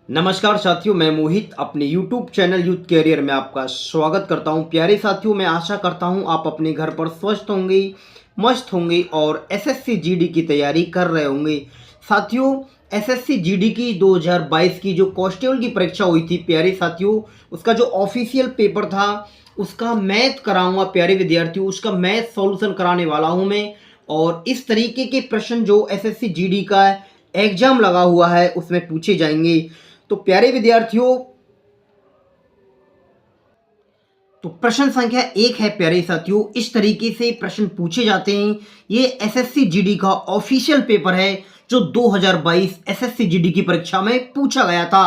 नमस्कार साथियों, मैं मोहित अपने YouTube चैनल यूथ कैरियर में आपका स्वागत करता हूं। प्यारे साथियों, मैं आशा करता हूं आप अपने घर पर स्वस्थ होंगे, मस्त होंगे और एसएससी जीडी की तैयारी कर रहे होंगे। साथियों, एसएससी जीडी की 2022 की जो कांस्टेबल की परीक्षा हुई थी प्यारे साथियों, उसका जो ऑफिशियल पेपर था उसका मैथ कराऊंगा प्यारे विद्यार्थियों। उसका मैथ सॉल्यूशन कराने वाला हूं मैं। और इस तरीके के प्रश्न जो एसएससी जीडी का एग्जाम लगा हुआ है उसमें पूछे जाएंगे। तो प्यारे विद्यार्थियों, तो प्रश्न संख्या 1 है प्यारे साथियों, इस तरीके से प्रश्न पूछे जाते हैं। ये एसएससी जीडी का ऑफिशियल पेपर है जो 2022 एसएससी जीडी की परीक्षा में पूछा गया था।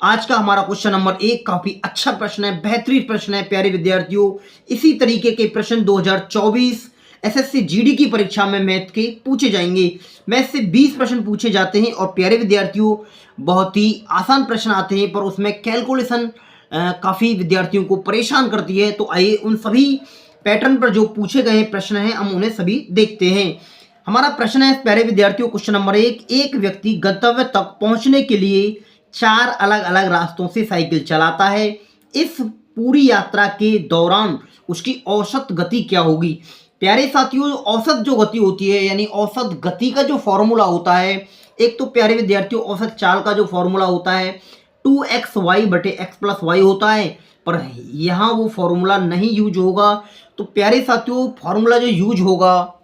आज का हमारा क्वेश्चन नंबर 1 काफी अच्छा प्रश्न है, बेहतरीन प्रश्न है प्यारे विद्यार्थियों। इसी तरीके के प्रश्न 2024 एसएससी जीडी की परीक्षा में मैथ के पूछे जाएंगे। मैथ से 20 प्रश्न पूछे जाते हैं और प्यारे विद्यार्थियों बहुत ही आसान प्रश्न आते हैं, पर उसमें कैलकुलेशन काफ़ी विद्यार्थियों को परेशान करती है। तो आइए उन सभी पैटर्न पर जो पूछे गए प्रश्न हैं हम उन्हें सभी देखते हैं। हमारा प्रश्न है प्यारे विद्यार्थियों, क्वेश्चन नंबर 1, एक व्यक्ति गंतव्य तक पहुंचने के लिए 4 अलग अलग रास्तों से साइकिल चलाता है। इस पूरी यात्रा के दौरान उसकी औसत गति क्या होगी? प्यारे साथियों, औसत जो गति होती है यानी औसत गति का जो फॉर्मूला होता है, एक तो प्यारे विद्यार्थियों औसत चाल का जो फॉर्मूला होता है 2xy बटे x प्लस वाई होता है, पर यहाँ वो फॉर्मूला नहीं यूज होगा। तो प्यारे साथियों, फॉर्मूला जो यूज होगा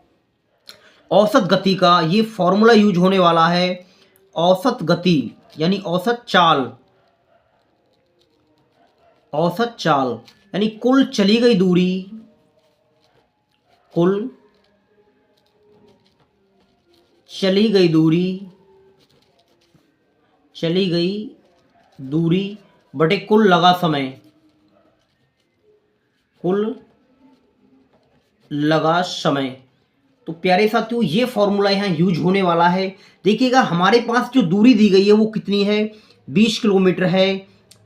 औसत गति का, ये फॉर्मूला यूज होने वाला है औसत गति यानी औसत चाल। औसत चाल यानी कुल चली गई दूरी, कुल चली गई दूरी, चली गई दूरी बटे कुल लगा समय, कुल लगा समय। तो प्यारे साथियों, ये फॉर्मूला यहाँ यूज होने वाला है। देखिएगा हमारे पास जो दूरी दी गई है वो कितनी है, 20 किलोमीटर है,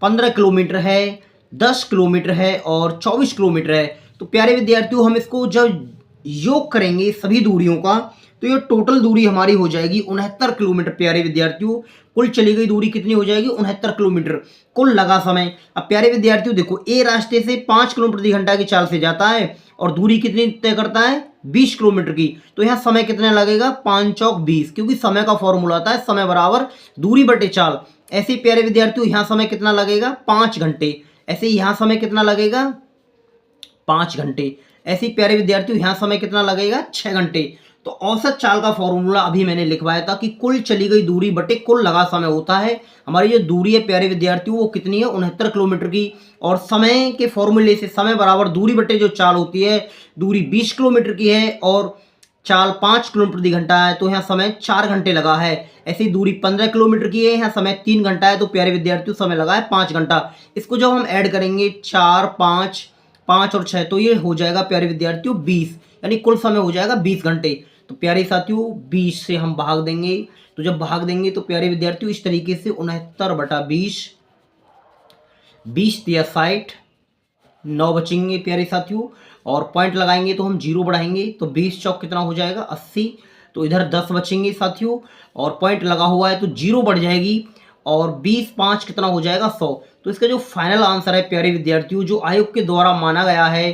15 किलोमीटर है, 10 किलोमीटर है और 24 किलोमीटर है। तो प्यारे विद्यार्थियों, हम इसको जब योग करेंगे सभी दूरियों का तो ये टोटल दूरी हमारी हो जाएगी 69 किलोमीटर। प्यारे विद्यार्थियों, कुल चली गई दूरी कितनी हो जाएगी, 69 किलोमीटर। कुल लगा समय, अब प्यारे विद्यार्थियों देखो, ए रास्ते से 5 किलोमीटर प्रति घंटा की चाल से जाता है और दूरी कितनी तय करता है, 20 किलोमीटर की। तो यहाँ समय कितना लगेगा, 5 चौक 20, क्योंकि समय का फॉर्मूला आता है समय बराबर दूरी बटे चाल। ऐसे ही प्यारे विद्यार्थियों यहाँ समय कितना लगेगा, 5 घंटे। ऐसे ही यहाँ समय कितना लगेगा, 5 घंटे। ऐसे ही प्यारे विद्यार्थियों यहाँ समय कितना लगेगा, 6 घंटे। तो औसत चाल का फॉर्मूला अभी मैंने लिखवाया था कि कुल चली गई दूरी बटे कुल लगा समय होता है। हमारी जो दूरी है प्यारे विद्यार्थियों वो कितनी है, 69 किलोमीटर की। और समय के फॉर्मूले से समय बराबर दूरी बटे जो चाल होती है, दूरी 20 किलोमीटर की है और चाल 5 किलोमीटर प्रति घंटा है, तो यहाँ समय 4 घंटे लगा है। ऐसी दूरी 15 किलोमीटर की है, यहाँ समय 3 घंटा है, तो प्यारे विद्यार्थियों समय लगा है 5 घंटा। इसको जब हम ऐड करेंगे 4 5 5 और 6, तो ये हो जाएगा प्यारे विद्यार्थियों 20, यानी कुल समय हो जाएगा 20 घंटे। तो प्यारे साथियों 20 से हम भाग देंगे, तो जब भाग देंगे तो प्यारे विद्यार्थियों इस तरीके से 69 बटा 20, 20 दिया 60, 9 बचेंगे प्यारे साथियों। और पॉइंट लगाएंगे तो हम 0 बढ़ाएंगे तो 20 चौक कितना हो जाएगा, 80। तो इधर 10 बचेंगे साथियों और पॉइंट लगा हुआ है तो 0 बढ़ जाएगी और 20 5 कितना हो जाएगा, 100। तो इसका जो फाइनल आंसर है प्यारे विद्यार्थियों, जो आयोग के द्वारा माना गया है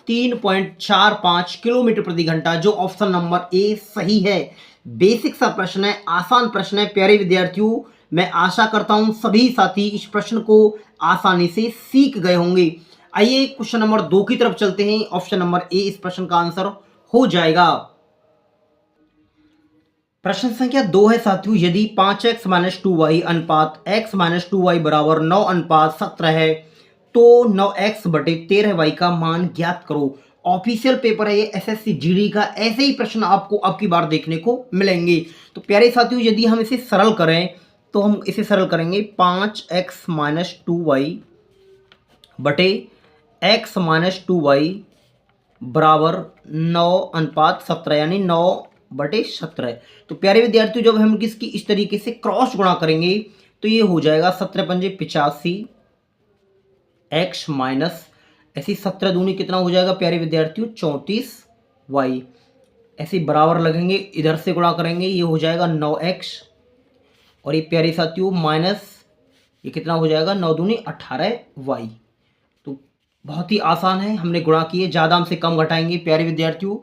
3.45 किलोमीटर प्रति घंटा, जो ऑप्शन नंबर ए सही है। बेसिक सा प्रश्न है, आसान प्रश्न है प्यारे विद्यार्थियों। मैं आशा करता हूं सभी साथी इस प्रश्न को आसानी से सीख गए होंगे। आइए क्वेश्चन नंबर 2 की तरफ चलते हैं। ऑप्शन नंबर ए इस प्रश्न का आंसर हो जाएगा। प्रश्न संख्या 2 है साथियों, यदि 5x माइनस 2y अनुपात x माइनस 2y बराबर 9 अनुपात 17 है तो 9x बटे 13y का मान ज्ञात करो। ऑफिशियल पेपर है ये एसएससी जीडी का, ऐसे ही प्रश्न आपको अब की बार देखने को मिलेंगे। तो प्यारे साथियों, यदि हम इसे सरल करें तो हम इसे सरल करेंगे 5x माइनस 2y बटे x माइनस 2y बराबर 9 अनुपात 17, यानी 9 बटे 17। तो प्यारे विद्यार्थियों, जब हम किसकी इस तरीके से क्रॉस गुणा करेंगे तो ये हो जाएगा 17 पंजे 85 x माइनस, ऐसी 17 दूनी कितना हो जाएगा प्यारे विद्यार्थियों, 34 y। ऐसे बराबर लगेंगे, इधर से गुणा करेंगे ये हो जाएगा 9x और ये प्यारे साथियों माइनस ये कितना हो जाएगा, 9 दूनी 18y। तो बहुत ही आसान है, हमने गुणा किए, ज़्यादा हमसे कम घटाएंगे प्यारे विद्यार्थियों।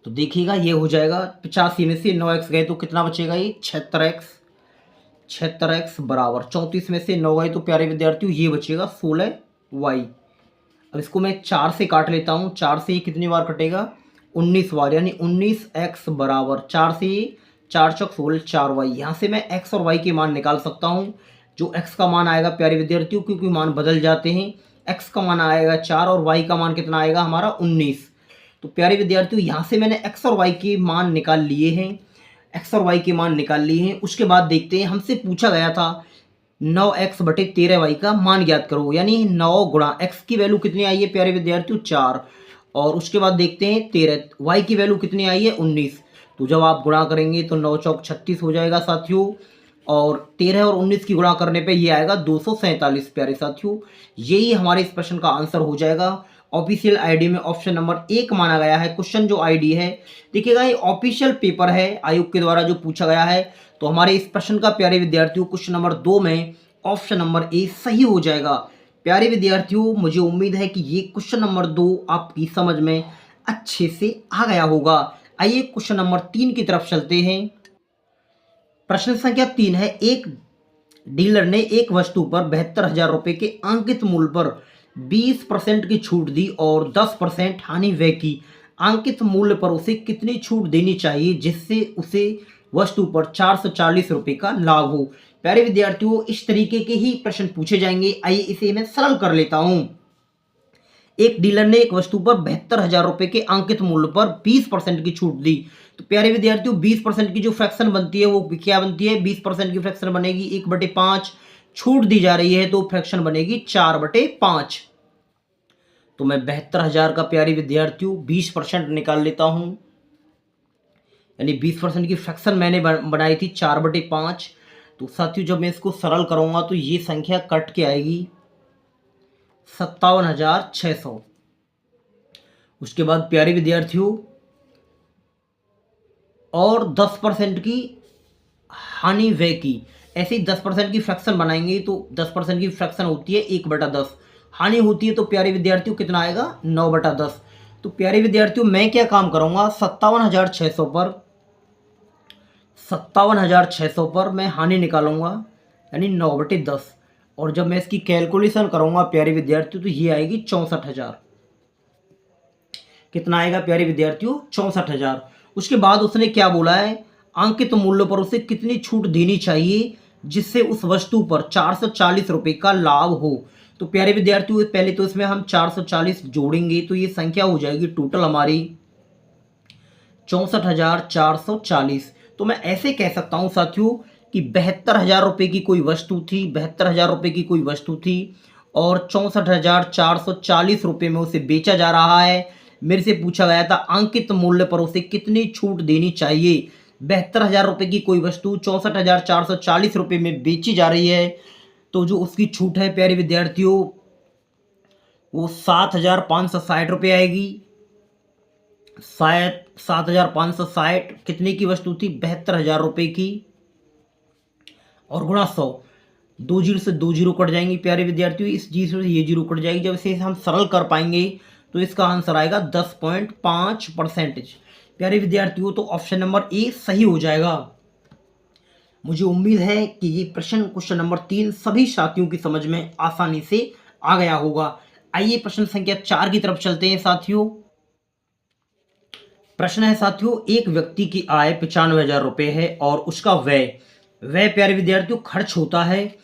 तो देखिएगा ये हो जाएगा 85 में से 9x गए तो कितना बचेगा, ये 76x बराबर 34 में से 9 गए तो प्यारे विद्यार्थियों ये बचेगा 16y। अब इसको मैं 4 से काट लेता हूँ, 4 से ये कितनी बार कटेगा, 19 बार, यानी 19x बराबर 4 से ये 4 चौक 16 4y। यहाँ से मैं x और y के मान निकाल सकता हूँ। जो x का मान आएगा प्यारे विद्यार्थियों, क्योंकि मान बदल जाते हैं, x का मान आएगा 4 और y का मान कितना आएगा हमारा 19। तो प्यारे विद्यार्थियों यहाँ से मैंने x और y के मान निकाल लिए हैं, x और y के मान निकाल लिए हैं। उसके बाद देखते हैं, हमसे पूछा गया था 9x बटे 13y का मान ज्ञात करो, यानी 9 गुणा x की वैल्यू कितनी आई है प्यारे विद्यार्थियों 4, और उसके बाद देखते हैं 13, y की वैल्यू कितनी आई है 19। तो जब आप गुणा करेंगे तो 9 चौक 36 हो जाएगा साथियों, और 13 और 19 की गुणा करने पे ये आएगा 247 प्यारे साथियों। यही हमारे इस प्रश्न का आंसर हो जाएगा। ऑफिशियल आईडी में ऑप्शन नंबर 1 माना गया है। क्वेश्चन जो आईडी है देखिएगा, ये ऑफिशियल पेपर है आयोग के द्वारा जो पूछा गया है। तो हमारे इस प्रश्न का प्यारे विद्यार्थियों क्वेश्चन नंबर 2 में ऑप्शन नंबर ए सही हो जाएगा। प्यारे विद्यार्थियों मुझे उम्मीद है कि ये क्वेश्चन नंबर 2 आपकी समझ में अच्छे से आ गया होगा। आइए क्वेश्चन नंबर 3 की तरफ चलते हैं। प्रश्न संख्या 3 है, एक डीलर ने एक वस्तु पर 72,000 रुपये के अंकित मूल्य पर 20% की छूट दी और 10% हानि व्यय की। अंकित मूल्य पर उसे कितनी छूट देनी चाहिए जिससे उसे वस्तु पर 440 रुपये का लाभ हो। प्यारे विद्यार्थियों इस तरीके के ही प्रश्न पूछे जाएंगे। आइए इसे मैं सरल कर लेता हूं। एक डीलर ने एक वस्तु पर 72,000 रुपये के अंकित मूल्य पर 20% की छूट दी। तो प्यारे विद्यार्थियों 20% की जो फ्रैक्शन बनती है वो क्या बनती है, 20% की फ्रैक्शन बनेगी 1/5, छूट दी जा रही है तो फ्रैक्शन बनेगी 4/5। तो मैं 72,000 का प्यारे विद्यार्थियों 20% निकाल लेता हूं, यानी 20% की फ्रैक्शन मैंने बनाई थी 4/5। तो साथियों जब मैं इसको सरल करूंगा तो ये संख्या कट के आएगी 57,600। उसके बाद प्यारे विद्यार्थियों और 10% की हानि व्यय की, ऐसे ही 10% की फ्रैक्शन बनाएंगे तो 10% की फ्रैक्शन होती है 1/10, हानि होती है तो प्यारे विद्यार्थियों कितना आएगा 9/10। तो प्यारे विद्यार्थियों मैं क्या काम करूंगा, 57,600 पर मैं हानि निकालूंगा, यानी 9/10, और जब मैं इसकी कैलकुलेशन करूंगा प्यारे विद्यार्थियों तो ये आएगी 64,000। कितना आएगा प्यारे विद्यार्थियों 64,000। उसके बाद उसने क्या बोला है, अंकित मूल्य पर उसे कितनी छूट देनी चाहिए जिससे उस वस्तु पर 440 रुपये का लाभ हो। तो प्यारे विद्यार्थियों पहले तो इसमें हम 440 जोड़ेंगे तो ये संख्या हो जाएगी टोटल हमारी 64,440। तो मैं ऐसे कह सकता हूं साथियों कि 72,000 रुपये की कोई वस्तु थी, 72,000 रुपये की कोई वस्तु थी और 64,440 रुपये में उसे बेचा जा रहा है। मेरे से पूछा गया था अंकित मूल्य पर उसे कितनी छूट देनी चाहिए। 72,000 रुपये की कोई वस्तु 64,440 रुपये में बेची जा रही है, तो जो उसकी छूट है प्यारे विद्यार्थियों वो 7,560 रुपये आएगी। शायद 7,560 कितने की वस्तु थी, 72,000 रुपये की, और गुणा 100, 2 जीरो से 2 जीरो कट जाएंगी प्यारे विद्यार्थियों, इस जीरो से ये जीरो कट जाएगी। जब इसे हम सरल कर पाएंगे तो इसका आंसर आएगा 10.5%। प्यारे विद्यार्थियों तो ऑप्शन नंबर ए सही हो जाएगा। मुझे उम्मीद है कि ये प्रश्न क्वेश्चन नंबर 3 सभी साथियों की समझ में आसानी से आ गया होगा। आइए प्रश्न संख्या 4 की तरफ चलते हैं साथियों। प्रश्न है साथियों, एक व्यक्ति की आय 95,000 रुपये है और उसका व्यय प्यारे विद्यार्थियों खर्च होता है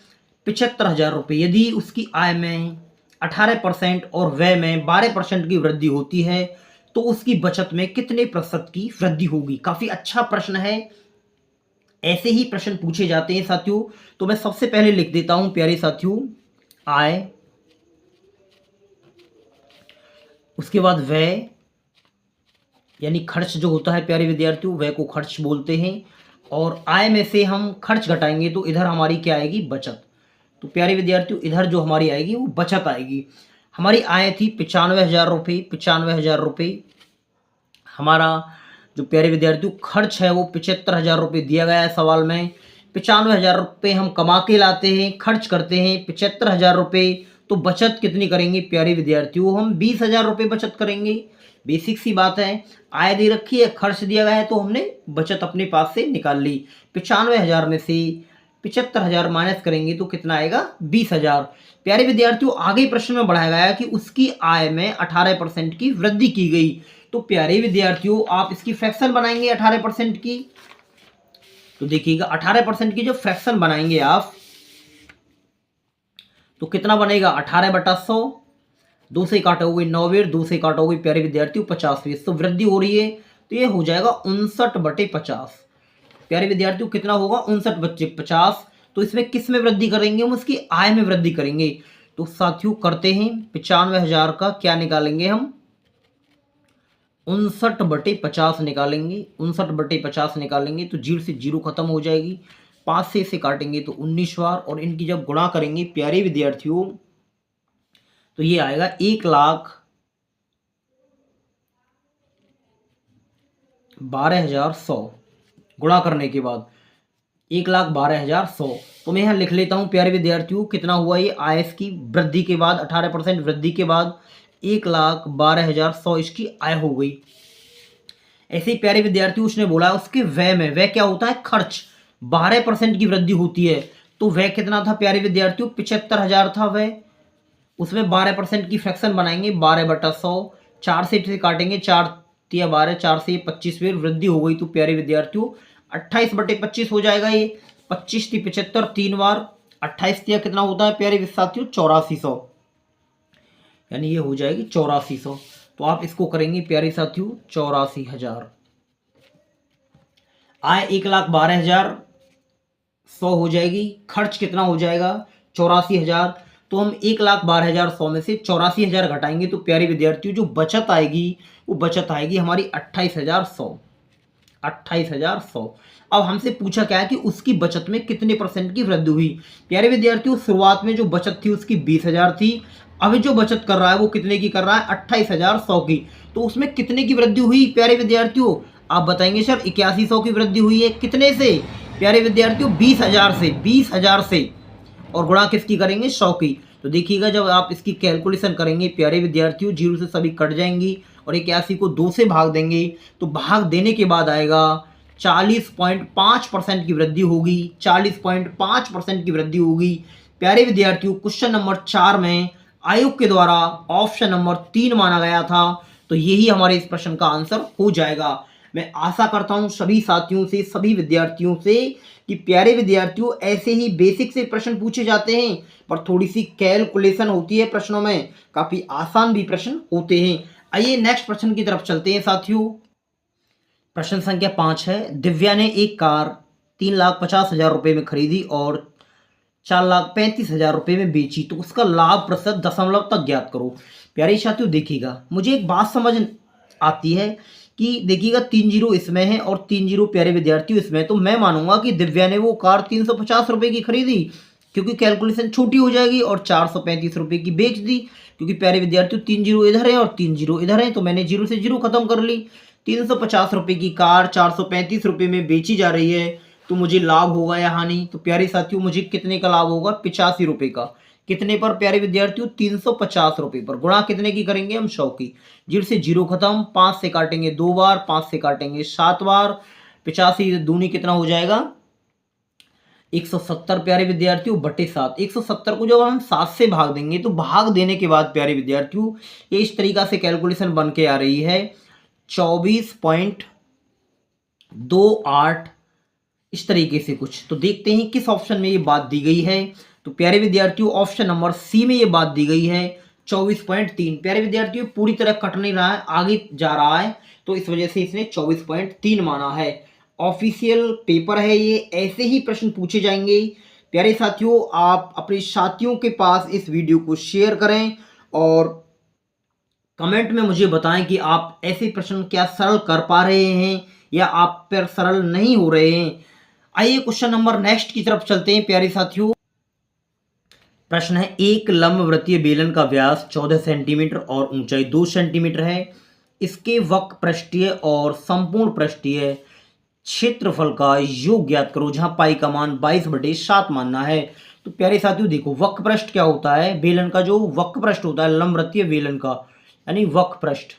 75,000 रुपये। यदि उसकी आय में 18% और व्यय में 12% की वृद्धि होती है तो उसकी बचत में कितने प्रतिशत की वृद्धि होगी। काफी अच्छा प्रश्न है, ऐसे ही प्रश्न पूछे जाते हैं साथियों। तो मैं सबसे पहले लिख देता हूं प्यारे साथियों आय, उसके बाद व्यय यानी खर्च जो होता है प्यारे विद्यार्थियों व्यय को खर्च बोलते हैं, और आय में से हम खर्च घटाएंगे तो इधर हमारी क्या आएगी बचत। तो प्यारे विद्यार्थियों इधर जो हमारी आएगी वो बचत आएगी। हमारी आय थी 95,000 रुपये, 95,000 रुपये। हमारा जो प्यारे विद्यार्थियों खर्च है वो 75,000 रुपये दिया गया है सवाल में। 95,000 रुपये हम कमा के लाते हैं, खर्च करते हैं 75,000 रुपये, तो बचत कितनी करेंगे प्यारे विद्यार्थियों? हम 20,000 रुपये बचत करेंगे। बेसिक सी बात है, आय दे रखी है, खर्च दिया गया है, तो हमने बचत अपने पास से निकाल ली। 95,000 में से 75,000 माइनस करेंगे तो कितना आएगा? 20,000। प्यारे विद्यार्थियों, आगे प्रश्न में बढ़ाया गया कि उसकी आय में 18% की वृद्धि की गई। तो प्यारे विद्यार्थियों, आप इसकी फ्रैक्शन बनाएंगे 18% की, तो देखिएगा 18% की जो फ्रैक्शन बनाएंगे आप, तो कितना बनेगा? 18/100, 2 से काटोगे 9 2 से काटोगे प्यारे विद्यार्थियों 50 तो वृद्धि हो रही है, तो ये हो जाएगा 59/50। प्यारे विद्यार्थियों कितना होगा? 59/50। तो इसमें किस में वृद्धि करेंगे? हम उसकी आय में वृद्धि करेंगे। तो साथियों करते हैं, 95,000 का क्या निकालेंगे हम? 59/50 निकालेंगे। 59/50 निकालेंगे तो 0 से 0 खत्म हो जाएगी। 5 से इसे काटेंगे तो 19 बार, और इनकी जब गुणा करेंगे प्यारे विद्यार्थियों तो ये आएगा 1,12,100। गुणा करने के बाद 1,12,100। तो मैं यहाँ लिख लेता हूँ प्यारे विद्यार्थियों, कितना हुआ ये? आय की वृद्धि के बाद 18% वृद्धि के बाद 1,12,100 इसकी आय हो गई। ऐसे ही प्यारे विद्यार्थियों उसने बोला उसके व्यय में, व्यय क्या होता है? खर्च। 12% की वृद्धि होती है, तो व्यय कितना था प्यारे विद्यार्थियों? 75,000 था व्यय। उसमें 12% की फ्रैक्शन बनाएंगे, 12/100। 4 से इसे काटेंगे, 4 तिया 12, 4 से 25 फिर वृद्धि हो गई, तो प्यारे विद्यार्थियों 28/25 हो जाएगा ये। 25 × 75 3 बार, 28 तिया कितना होता है प्यारे साथियों? 8400, यानी ये हो जाएगी 8400। तो आप इसको करेंगे प्यारे साथियों 84,000। आय 1,12,100 हो जाएगी, खर्च कितना हो जाएगा? 84,000। तो हम 1,12,100 में से 84,000 घटाएंगे तो प्यारे विद्यार्थियों जो बचत आएगी वो बचत आएगी हमारी 28,100। 28,100। अब हमसे पूछा क्या है कि उसकी बचत में कितने % की वृद्धि हुई। प्यारे विद्यार्थियों शुरुआत में जो बचत थी उसकी 20,000 थी, अभी जो बचत कर रहा है वो कितने की कर रहा है? 28,100 की। तो उसमें कितने की वृद्धि हुई प्यारे विद्यार्थियों? आप बताएंगे सर 8100 की वृद्धि हुई है। कितने से प्यारे विद्यार्थियों? 20,000 से। 20,000 से, और गुणा किसकी करेंगे? 100 की। तो देखिएगा जब आप इसकी कैलकुलेशन करेंगे प्यारे विद्यार्थियों 0 से सभी कट जाएंगी, और 81 को 2 से भाग देंगे, तो भाग देने के बाद आएगा 40.5% की वृद्धि होगी। 40.5% की वृद्धि होगी। प्यारे विद्यार्थियों क्वेश्चन नंबर 4 में आयोग के द्वारा ऑप्शन नंबर 3 माना गया था, तो यही हमारे इस प्रश्न का आंसर हो जाएगा। मैं आशा करता हूं सभी साथियों से, सभी विद्यार्थियों से कि प्यारे विद्यार्थियों ऐसे ही बेसिक से प्रश्न पूछे जाते हैं, पर थोड़ी सी कैलकुलेशन होती है प्रश्नों में, काफी आसान भी प्रश्न होते हैं। आइए नेक्स्ट प्रश्न की तरफ चलते हैं साथियों। प्रश्न संख्या 5 है, दिव्या ने एक कार 3,50,000 रुपये में खरीदी और 4,35,000 रुपये में बेची, तो उसका लाभ प्रतिशत दशमलव तक ज्ञात करो। प्यारे साथियों देखिएगा, मुझे एक बात समझ आती है कि देखिएगा 3 जीरो इसमें है और 3 जीरो प्यारे विद्यार्थियों इसमें, तो मैं मानूंगा कि दिव्या ने वो कार 350 रुपये की खरीदी, क्योंकि कैलकुलेशन छोटी हो जाएगी, और 435 रुपये की बेच दी, क्योंकि प्यारे विद्यार्थियों 3 जीरो इधर है और 3 जीरो इधर है, तो मैंने 0 से 0 खत्म कर ली। 350 रुपये की कार 435 रुपये में बेची जा रही है, तो मुझे लाभ होगा या हानि? तो प्यारे साथियों मुझे कितने का लाभ होगा? 85 रुपये का। कितने पर प्यारे विद्यार्थियों? 350 रुपये पर। गुणा कितने की करेंगे हम? 100 की। 0 से 0 खत्म, 5 से काटेंगे 2 बार, 5 से काटेंगे 7 बार, 85 दूनी कितना हो जाएगा? 170 प्यारे विद्यार्थियों बटे 7। 170 को जब हम 7 से भाग देंगे तो भाग देने के बाद प्यारे विद्यार्थियों ये इस तरीका से कैलकुलेशन बन के आ रही है 24.28 इस तरीके से कुछ। तो देखते हैं किस ऑप्शन में ये बात दी गई है। तो प्यारे विद्यार्थियों ऑप्शन नंबर सी में ये बात दी गई है 24.3। प्यारे विद्यार्थियों पूरी तरह कट नहीं रहा है, आगे जा रहा है, तो इस वजह से इसने 24.3 माना है। ऑफिशियल पेपर है ये, ऐसे ही प्रश्न पूछे जाएंगे। प्यारे साथियों आप अपने साथियों के पास इस वीडियो को शेयर करें और कमेंट में मुझे बताएं कि आप ऐसे प्रश्न क्या सरल कर पा रहे हैं या आप पर सरल नहीं हो रहे हैं। आइए क्वेश्चन नंबर नेक्स्ट की तरफ चलते हैं प्यारे साथियों। प्रश्न है, एक लंबवृत्तीय बेलन का व्यास 14 सेंटीमीटर और ऊंचाई 2 सेंटीमीटर है। इसके वक्र पृष्ठीय और संपूर्ण पृष्ठीय क्षेत्रफल का योग ज्ञात करो, जहां पाई का मान 22/7 मानना है। तो प्यारे साथियों देखो, वक्रपृष्ठ क्या होता है, बेलन का जो वक्रपृष्ठ होता है, लंबवृत्तीय बेलन का यानी वक्रपृष्ठ।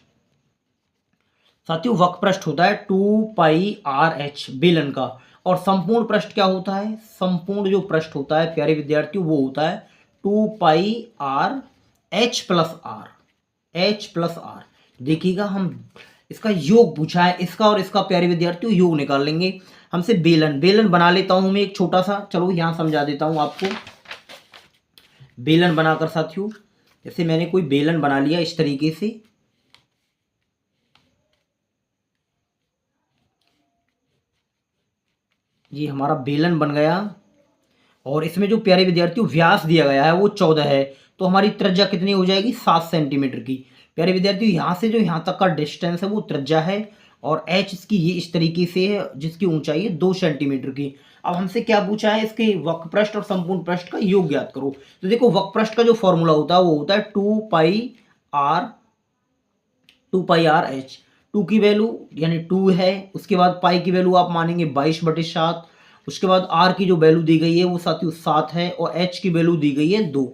साथियों वक्रपृष्ठ होता है 2πr/h बेलन का। और संपूर्ण पृष्ठ क्या होता है, संपूर्ण जो पृष्ठ होता है प्यारे विद्यार्थियों वो होता है 2πr/h+r। देखिएगा, हम इसका योग पूछा है, इसका और इसका प्यारे विद्यार्थियों योग निकाल लेंगे। हमसे बेलन बेलन बना लेता हूं मैं एक छोटा सा, चलो यहां समझा देता हूं आपको। बेलन बनाकर साथियों, जैसे मैंने कोई बेलन बना लिया इस तरीके से, ये हमारा बेलन बन गया। और इसमें जो प्यारे विद्यार्थियों व्यास दिया गया है वो 14 है, तो हमारी त्रिज्या कितनी हो जाएगी, 7 सेंटीमीटर की। प्यारे विद्यार्थियों यहाँ से जो यहाँ तक का डिस्टेंस है वो त्रिज्या है, और एच इसकी ये इस तरीके से है जिसकी ऊंचाई है 2 सेंटीमीटर की। अब हमसे क्या पूछा है, इसके वक्रपृष्ठ और संपूर्ण पृष्ठ का योग ज्ञात करो। तो देखो, वक्रपृष्ठ का जो फॉर्मूला होता है वो होता है 2πr/h। 2 की वैल्यू यानी 2 है, उसके बाद पाई की वैल्यू आप मानेंगे 22/7, उसके बाद आर की जो वैल्यू दी गई है वो साथियों 7 है, और एच की वैल्यू दी गई है 2।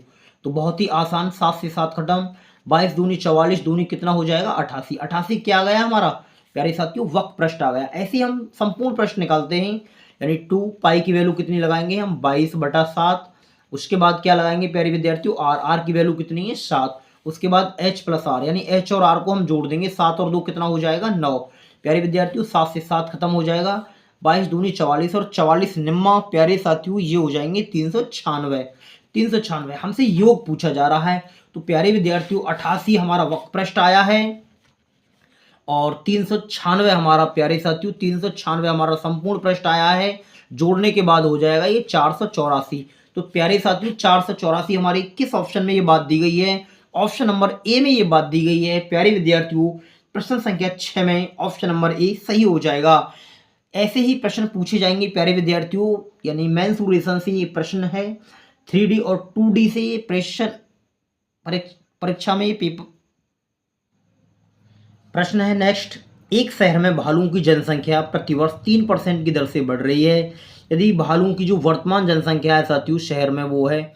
तो बहुत ही आसान, 7 से 7 खत्म, 22 दूनी 44, दूनी कितना हो जाएगा 88। 88 क्या आ गया हमारा प्यारे साथियों, वक्रपृष्ठ आ गया। ऐसे ही हम संपूर्ण पृष्ठ निकालते हैं, यानी 2 पाई की वैल्यू कितनी लगाएंगे हम 22/7, उसके बाद क्या लगाएंगे प्यारे विद्यार्थियों, आर, आर की वैल्यू कितनी है 7, उसके बाद h+r यानी h और r को हम जोड़ देंगे, 7 और 2 कितना हो जाएगा 9। प्यारे विद्यार्थियों 7 से 7 खत्म हो जाएगा, 22 दूनी 44 और 44 निम्मा प्यारे साथियों ये हो जाएंगे 396। 396 हमसे योग पूछा जा रहा है। तो प्यारे विद्यार्थियों 88 हमारा वक्रपृष्ठ आया है, और 396 हमारा प्यारे साथियों 396 हमारा संपूर्ण पृष्ठ आया है। जोड़ने के बाद हो जाएगा ये 484। तो प्यारे साथियों 484 हमारी किस ऑप्शन में ये बात दी गई है, ऑप्शन नंबर ए में ये बात दी गई है प्यारे विद्यार्थियों। प्रश्न संख्या 6 में ऑप्शन नंबर ए सही हो जाएगा। ऐसे ही प्रश्न पूछे जाएंगे प्यारे विद्यार्थियों, यानी मेंसुरेशन से ये प्रश्न है, 3D और 2D से ये प्रश्न परीक्षा में ये पेपर प्रश्न है। नेक्स्ट, एक शहर में भालुओं की जनसंख्या प्रतिवर्ष 3% की दर से बढ़ रही है। यदि भालुओं की जो वर्तमान जनसंख्या है साथियों शहर में वो है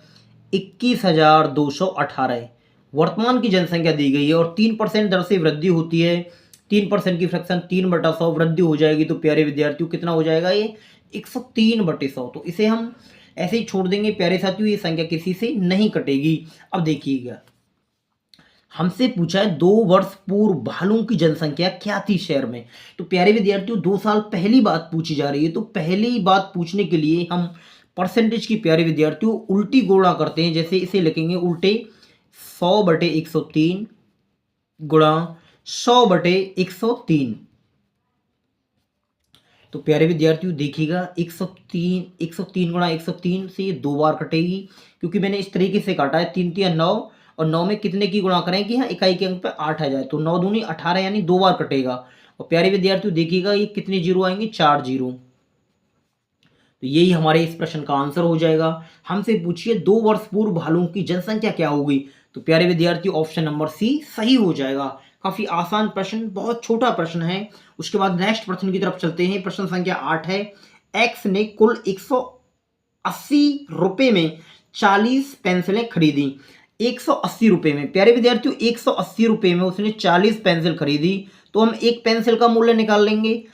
21,218, वर्तमान की जनसंख्या दी गई है, और 3% दर से वृद्धि होती है। 3% की फ्रैक्शन 3/100 वृद्धि हो जाएगी, तो प्यारे विद्यार्थियों कितना हो जाएगा ये 103/100। तो इसे हम ऐसे ही छोड़ देंगे प्यारे साथियों, ये संख्या किसी से नहीं कटेगी। अब देखिएगा, हमसे पूछा है 2 वर्ष पूर्व भालुओं की जनसंख्या क्या थी शहर में। तो प्यारे विद्यार्थियों 2 साल पहली बात पूछी जा रही है, तो पहली बात पूछने के लिए हम परसेंटेज की प्यारे विद्यार्थियों उल्टी गणना करते हैं। जैसे इसे लिखेंगे उल्टे 100/103 गुणा 100/103। तो प्यारे विद्यार्थियों देखिएगा 103 गुणा 103 से 2 बार कटेगी, क्योंकि मैंने इस तरीके से काटा है 3 3 9, और 9 में कितने की गुणा करें कि यहाँ इकाई के अंक पे 8 आ जाए, तो 9 दूनी 18 यानी 2 बार कटेगा। और प्यारे विद्यार्थियों देखिएगा ये कितने जीरो आएंगे, 4 जीरो। तो यही हमारे इस प्रश्न का आंसर हो जाएगा। हमसे पूछिए 2 वर्ष पूर्व भालुओं की जनसंख्या क्या होगी, तो प्यारे विद्यार्थियों ऑप्शन नंबर सी सही हो जाएगा। काफी आसान प्रश्न, बहुत छोटा प्रश्न है। उसके बाद नेक्स्ट प्रश्न की तरफ चलते हैं। प्रश्न संख्या 8 है, एक्स ने कुल 180 रुपए में 40 पेंसिलें खरीदी। 180 रुपए में प्यारे विद्यार्थियों 180 रुपए में उसने 40 पेंसिल खरीदी, तो हम एक पेंसिल का मूल्य निकाल लेंगे।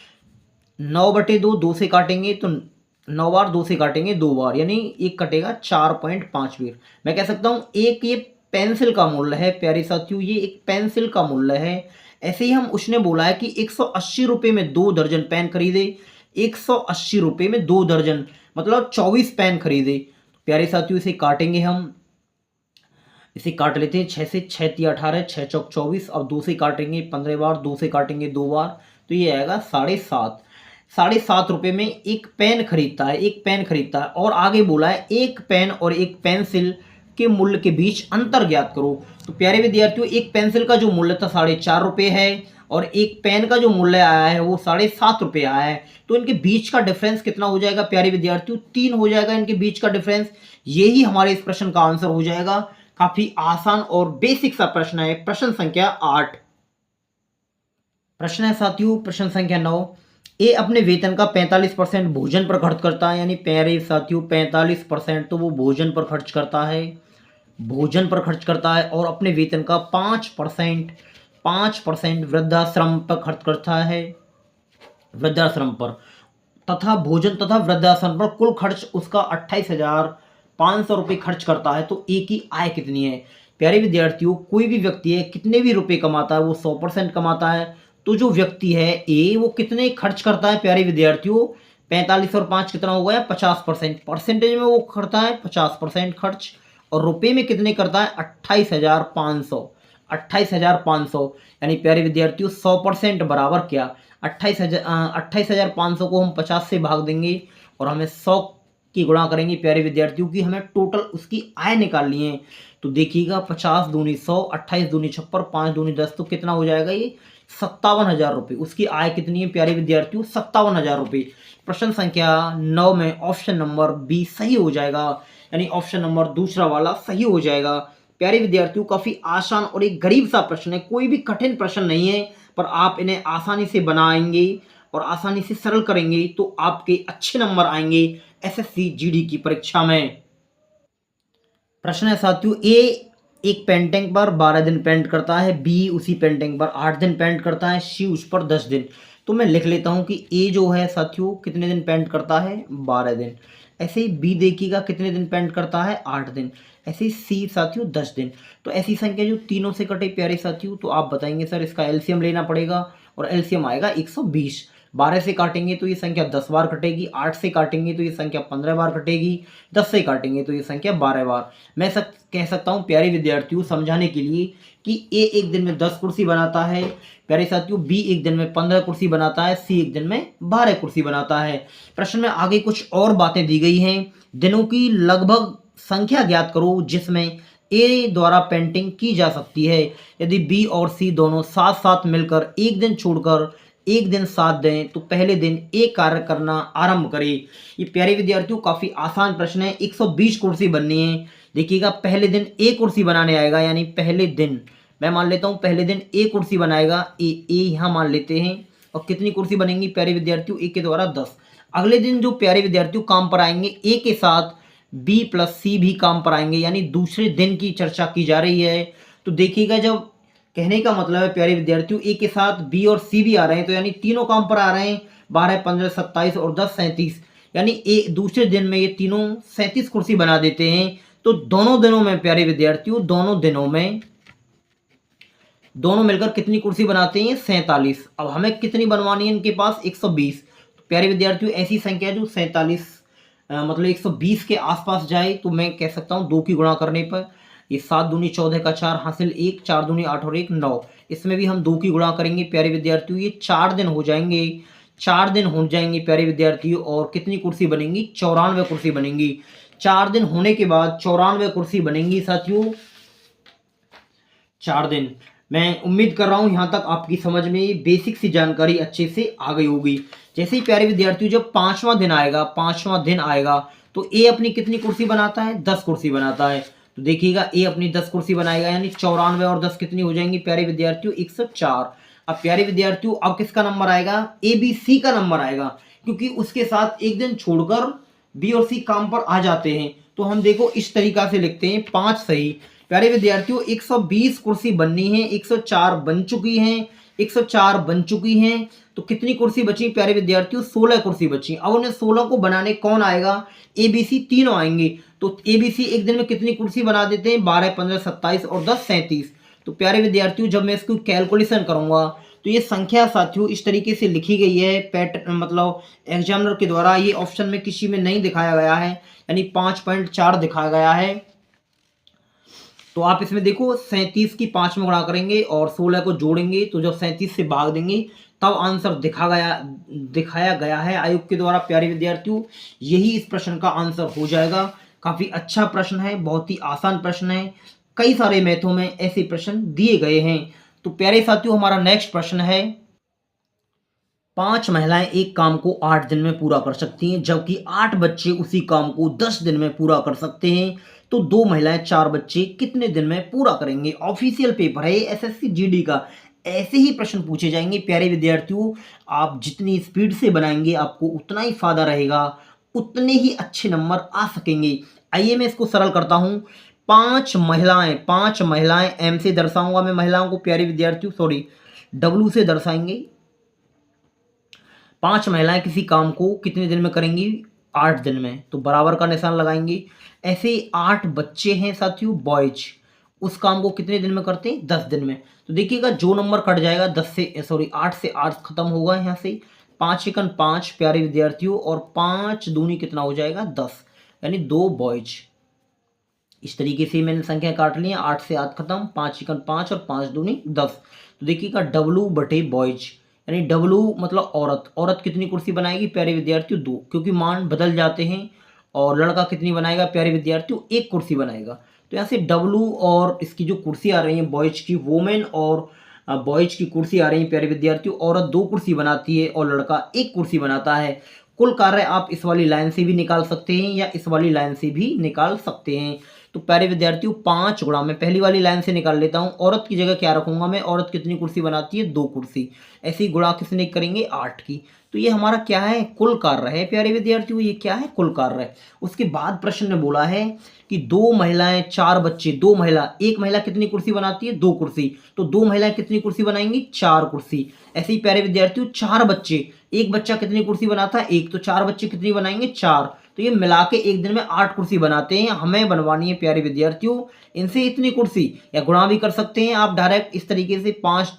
9/2 2 से काटेंगे, तो 9 बार 2 से काटेंगे 2 बार, यानी एक कटेगा 4.5 मैं कह सकता हूं एक ये पेंसिल का मूल्य है प्यारे साथियों, ये एक पेंसिल का मूल्य है। ऐसे ही हम उसने बोला है कि 180 रुपए में 2 दर्जन पेन खरीदे। 180 रुपए में 2 दर्जन मतलब 24 पेन खरीदे। प्यारे साथियों इसे काटेंगे हम, इसे काट लेते हैं 6 से, 6 3 18, 6 चौक 24। अब 2 से काटेंगे 15 बार, 2 से काटेंगे 2 बार, तो ये आएगा 7.5। 7.5 रुपए में एक पेन खरीदता है, एक पेन खरीदता है। और आगे बोला है एक पेन और एक पेंसिल के मूल्य के बीच अंतर ज्ञात करो। तो प्यारे विद्यार्थियों एक पेंसिल का जो मूल्य था 4.5 रुपए है, और एक पेन का जो मूल्य आया है वो 7.5 रुपए आया है। तो इनके बीच का डिफरेंस कितना हो जाएगा प्यारे विद्यार्थियों, 3 हो जाएगा इनके बीच का डिफरेंस। यही हमारे इस प्रश्न का आंसर हो जाएगा। काफी आसान और बेसिक सा प्रश्न है। प्रश्न संख्या 8 प्रश्न है साथियों, प्रश्न संख्या 9, ए अपने वेतन का 45% भोजन पर खर्च करता है, यानी प्यारे साथियों 45% तो वो भोजन पर खर्च करता है, भोजन पर खर्च करता है। और अपने वेतन का 5% वृद्धाश्रम पर खर्च करता है, वृद्धाश्रम पर, तथा भोजन तथा वृद्धाश्रम पर कुल खर्च उसका 28,500 रुपये खर्च करता है। तो ए की आय कितनी है? प्यारे विद्यार्थियों, कोई भी व्यक्ति है कितने भी रुपए कमाता है वो 100% कमाता है। तो जो व्यक्ति है ए वो कितने खर्च करता है प्यारे विद्यार्थियों? 45 और 5 कितना हो गया? 50%। परसेंटेज में वो करता है 50% खर्च, और रुपए में कितने करता है? 28,500। 28,500 यानी प्यारे विद्यार्थियों 100% बराबर क्या? 28,500 को हम 50 से भाग देंगे और हमें 100 की गुणा करेंगे प्यारे विद्यार्थियों की, हमें टोटल उसकी आय निकालनी है। तो देखिएगा 50 दूनी 100, 28 दूनी 56, 5 दूनी 10, तो कितना हो जाएगा ये? 57,000 रुपये। उसकी आय कितनी है प्यारे विद्यार्थियों? 57,000 रुपये। प्रश्न संख्या 9 में ऑप्शन नंबर बी सही हो जाएगा, यानी ऑप्शन नंबर दूसरा वाला सही हो जाएगा। प्यारे विद्यार्थियों, काफी आसान और एक गरीब सा प्रश्न है, कोई भी कठिन प्रश्न नहीं है, पर आप इन्हें आसानी से बनाएंगे और आसानी से सरल करेंगे तो आपके अच्छे नंबर आएंगे एसएससी जीडी की परीक्षा में। प्रश्न है साथियों, ए एक पेंटिंग पर 12 दिन पेंट करता है, बी उसी पेंटिंग पर 8 दिन पेंट करता है, सी उस पर 10 दिन। तो मैं लिख लेता हूं कि ए जो है साथियों कितने दिन पेंट करता है? 12 दिन। ऐसे ही बी देखिएगा कितने दिन पेंट करता है? 8 दिन। ऐसे ही सी साथियों 10 दिन। तो ऐसी संख्या जो तीनों से कटे प्यारे साथियों, तो आप बताएंगे सर इसका एलसीएम लेना पड़ेगा, और एलसीएम आएगा 120। 12 से काटेंगे तो ये संख्या 10 बार कटेगी, 8 से काटेंगे तो ये संख्या 15 बार कटेगी, 10 से काटेंगे तो ये संख्या 12 बार। मैं कह सकता हूँ प्यारे विद्यार्थियों समझाने के लिए कि ए एक दिन में 10 कुर्सी बनाता है प्यारे साथियों, बी एक दिन में 15 कुर्सी बनाता है, सी एक दिन में 12 कुर्सी बनाता है। प्रश्न में आगे कुछ और बातें दी गई हैं। दिनों की लगभग संख्या ज्ञात करो जिसमें ए द्वारा पेंटिंग की जा सकती है। यदि बी और सी दोनों साथ साथ मिलकर एक दिन छोड़कर एक दिन साथ दें तो पहले दिन एक कार्य करना आरंभ करें। ये प्यारे विद्यार्थियों काफी आसान प्रश्न है। 120 कुर्सी बननी है। देखिएगा पहले दिन एक कुर्सी बनाने आएगा, यानी पहले दिन मैं मान लेता हूं पहले दिन एक कुर्सी बनाएगा, ए यहां मान लेते हैं। और कितनी कुर्सी बनेंगी प्यारे विद्यार्थियों? ए के द्वारा 10। अगले दिन जो प्यारे विद्यार्थियों काम पर आएंगे ए के साथ बी प्लस सी भी काम पर आएंगे, यानी दूसरे दिन की चर्चा की जा रही है। तो देखिएगा जब कहने का मतलब है प्यारे विद्यार्थियों ए के साथ बी और सी भी आ रहे हैं, तो यानी तीनों काम पर आ रहे हैं। 12, 15, 27 और 10, 37, यानी ए दूसरे दिन में ये तीनों 37 कुर्सी बना देते हैं। तो दोनों दिनों में प्यारे विद्यार्थियों दोनों दिनों में दोनों मिलकर कितनी कुर्सी बनाते हैं? 47। अब हमें कितनी बनवानी है इनके पास? 120। तो प्यारे विद्यार्थियों ऐसी संख्या जो 47 मतलब 120 के आसपास जाए तो मैं कह सकता हूँ 2 की गुणा करने पर ये 7 दूनी 14 का 4 हासिल 1, 4 दूनी 8 और 1 9। इसमें भी हम 2 की गुणा करेंगे प्यारे विद्यार्थियों, ये 4 दिन हो जाएंगे। 4 दिन हो जाएंगे प्यारे विद्यार्थियों, और कितनी कुर्सी बनेंगी? 94 कुर्सी बनेंगी। 4 दिन होने के बाद 94 कुर्सी बनेंगी साथियों। 4 दिन मैं उम्मीद कर रहा हूं यहां तक आपकी समझ में बेसिक सी जानकारी अच्छे से आ गई होगी। जैसे ही प्यारे विद्यार्थियों जब 5वां दिन आएगा तो ए अपनी कितनी कुर्सी बनाता है? 10 कुर्सी बनाता है। तो देखिएगा ए अपनी 10 कुर्सी बनाएगा, यानी 94 और 10 कितनी हो जाएंगी प्यारे विद्यार्थियों? 104। अब प्यारे विद्यार्थियों अब किसका नंबर आएगा? ए बी सी का नंबर आएगा, क्योंकि उसके साथ एक दिन छोड़कर बी और सी काम पर आ जाते हैं। तो हम देखो इस तरीका से लिखते हैं 5 सही। प्यारे विद्यार्थियों 120 कुर्सी बननी है, 104 बन चुकी हैं, 104 बन चुकी हैं। तो कितनी कुर्सी बची प्यारे विद्यार्थियों? 16 कुर्सी बची। अब उन्हें 16 को बनाने कौन आएगा? ए बी सी तीनों आएंगे। तो ए बी सी एक दिन में कितनी कुर्सी बना देते हैं? 12, 15, 27 और 10, 37। तो प्यारे विद्यार्थियों जब मैं इसको कैलकुलेशन करूंगा तो ये संख्या साथियों इस तरीके से लिखी गई है पैटर्न, मतलब एग्जामिनर के द्वारा ये ऑप्शन में किसी में नहीं दिखाया गया है, यानी 5.4 दिखाया गया है। तो आप इसमें देखो 37 की 5 में गुणा करेंगे और 16 को जोड़ेंगे, तो जब 37 से भाग देंगे तब आंसर दिखाया गया है आयोग के द्वारा। प्यारे विद्यार्थियों यही इस प्रश्न का आंसर हो जाएगा। काफी अच्छा प्रश्न है, बहुत ही आसान प्रश्न है। कई सारे मैथों में ऐसे प्रश्न दिए गए हैं। तो प्यारे साथियों हमारा नेक्स्ट प्रश्न है, 5 महिलाएं एक काम को 8 दिन में पूरा कर सकती हैं, जबकि 8 बच्चे उसी काम को 10 दिन में पूरा कर सकते हैं। तो 2 महिलाएं 4 बच्चे कितने दिन में पूरा करेंगे? ऑफिशियल पेपर है एसएससी जीडी का, ऐसे ही प्रश्न पूछे जाएंगे प्यारे विद्यार्थियों। आप जितनी स्पीड से बनाएंगे आपको उतना ही फायदा रहेगा, उतने ही अच्छे नंबर आ सकेंगे। आइए मैं इसको सरल करता हूं। पांच महिलाएं एम से दर्शाऊंगा मैं महिलाओं को प्यारे विद्यार्थियों, सॉरी डब्ल्यू से दर्शाएंगे। 5 महिलाएं किसी काम को कितने दिन में करेंगी? 8 दिन में, तो बराबर का निशान लगाएंगे। ऐसे ही 8 बच्चे हैं साथियों बॉयज, उस काम को कितने दिन में करते हैं? 10 दिन में। तो देखिएगा जो नंबर कट जाएगा 8 से 8 खत्म होगा यहाँ से, 5 एकन 5 प्यारे विद्यार्थियों, और 5 दूनी कितना हो जाएगा? 10, यानी 2 बॉयज। इस तरीके से मैंने संख्या काट ली है, 8 से 8 खत्म, 5 एकन 5 और 5 दूनी 10। तो देखिएगा डब्लू बटे बॉयज, यानी डब्लू मतलब औरत। औरत कितनी कुर्सी बनाएगी प्यारे विद्यार्थियों? 2, क्योंकि मान बदल जाते हैं। और लड़का कितनी बनाएगा प्यारे विद्यार्थियों? 1 कुर्सी बनाएगा। तो यहाँ से डब्लू और इसकी जो कुर्सी आ रही है बॉयज की, वोमेन और बॉयज की कुर्सी आ रही है प्यारे विद्यार्थियों। औरत 2 कुर्सी बनाती है और लड़का 1 कुर्सी बनाता है। कुल कार्य आप इस वाली लाइन से भी निकाल सकते हैं या इस वाली लाइन से भी निकाल सकते हैं। तो प्यारे विद्यार्थियों 5 गुणा, मैं पहली वाली लाइन से निकाल लेता हूँ। औरत की जगह क्या रखूंगा मैं? औरत कितनी कुर्सी बनाती है? 2 कुर्सी। ऐसे ही गुणा किसने करेंगे? 8 की। तो ये हमारा क्या है? कुल कार्य है प्यारे विद्यार्थियों, ये क्या है? कुल कार्य है। उसके बाद प्रश्न में बोला है कि 2 महिलाएं 4 बच्चे, 2 महिला, 1 महिला कितनी कुर्सी बनाती है? 2 कुर्सी। तो 2 महिलाएं कितनी कुर्सी बनाएंगी? 4 कुर्सी। ऐसे ही प्यारे विद्यार्थियों 4 बच्चे, 1 बच्चा कितनी कुर्सी बनाता है? 1, तो 4 बच्चे कितनी बनाएंगे? 4। तो ये मिला के एक दिन में 8 कुर्सी बनाते हैं। हमें बनवानी है प्यारे विद्यार्थियों इनसे इतनी कुर्सी, या गुणा भी कर सकते हैं आप डायरेक्ट इस तरीके से, 5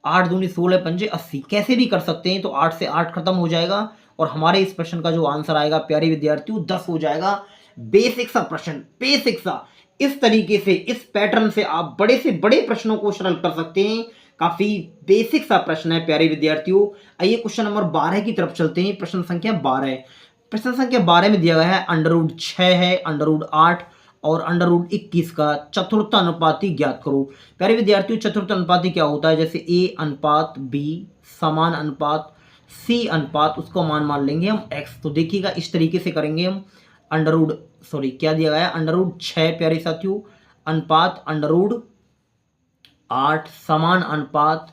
8 दूनी 16 पंजे 80, कैसे भी कर सकते हैं। तो 8 से 8 खत्म हो जाएगा और हमारे इस प्रश्न का जो आंसर आएगा प्यारे विद्यार्थियों 10 हो जाएगा। बेसिक सा प्रश्न, बेसिक सा। इस तरीके से, इस पैटर्न से आप बड़े से बड़े प्रश्नों को सरल कर सकते हैं। काफी बेसिक सा प्रश्न है प्यारे विद्यार्थियों। आइए क्वेश्चन नंबर 12 की तरफ चलते हैं। प्रश्न संख्या 12, प्रश्न संख्या 12 में दिया गया है √6 है, √8 और √21 का चतुर्थानुपाती ज्ञात करो। प्यारे विद्यार्थियों चतुर्थानुपाती क्या होता है? जैसे A अनुपात B समान अनुपात C अनुपात, उसको मान लेंगे हम X। तो देखिएगा इस तरीके से करेंगे हम। क्या दिया गया है? √6 प्यारे साथियों अनुपात √8 समान अनुपात